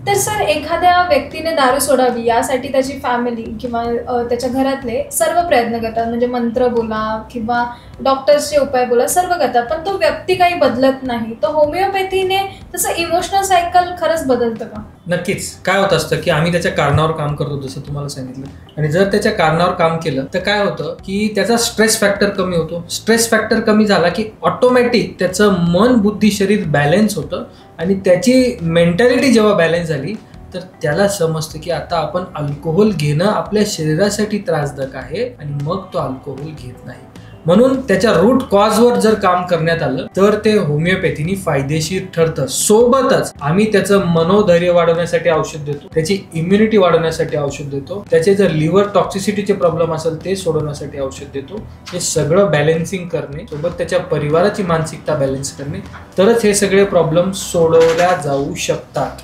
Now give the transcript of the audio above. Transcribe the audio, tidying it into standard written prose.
तर सर एखाद्या व्यक्तीने दारू सोडावी यासाठी त्याची फॅमिली किंवा त्याच्या घरातले सर्व प्रयत्न करतात, म्हणजे मंत्र बोला किंवा डॉक्टर्सचे उपाय बोला, सर्व करतात, पण तो व्यक्ती काही बदलत नाही. तर होमिओपॅथीने तसं इमोशनल सायकल खरंच बदलतं का? नक्कीच. काय होत असतं की आम्ही त्याच्या कारणावर काम करतो, जसं तुम्हाला सांगितलं, आणि जर त्याच्या कारणावर काम केलं तर काय होतं की त्याचा स्ट्रेस फॅक्टर कमी होतो. स्ट्रेस फॅक्टर कमी झाला की ऑटोमॅटिक त्याचं मन, बुद्धी, शरीर बॅलन्स होतं आणि त्याची मेंटॅलिटी जेव्हा बॅलन्स झाली तर त्याला समजतं की आता आपण अल्कोहोल घेणं आपल्या शरीरासाठी त्रासदायक आहे आणि मग तो अल्कोहोल घेत नाही. म्हणून त्याच्या रूट कॉजवर जर काम करण्यात आलं तर ते होमिओपॅथीनी फायदेशीर ठरतं. सोबतच आम्ही त्याचं मनोधैर्य वाढवण्यासाठी औषध देतो, त्याची इम्युनिटी वाढवण्यासाठी औषध देतो, त्याचे जर लिव्हर टॉक्सिसिटीचे प्रॉब्लेम असेल ते सोडवण्यासाठी औषध देतो. हे सगळं बॅलन्सिंग करणे, सोबत त्याच्या परिवाराची मानसिकता बॅलन्स करणे, तरच हे सगळे प्रॉब्लेम सोडवल्या जाऊ शकतात.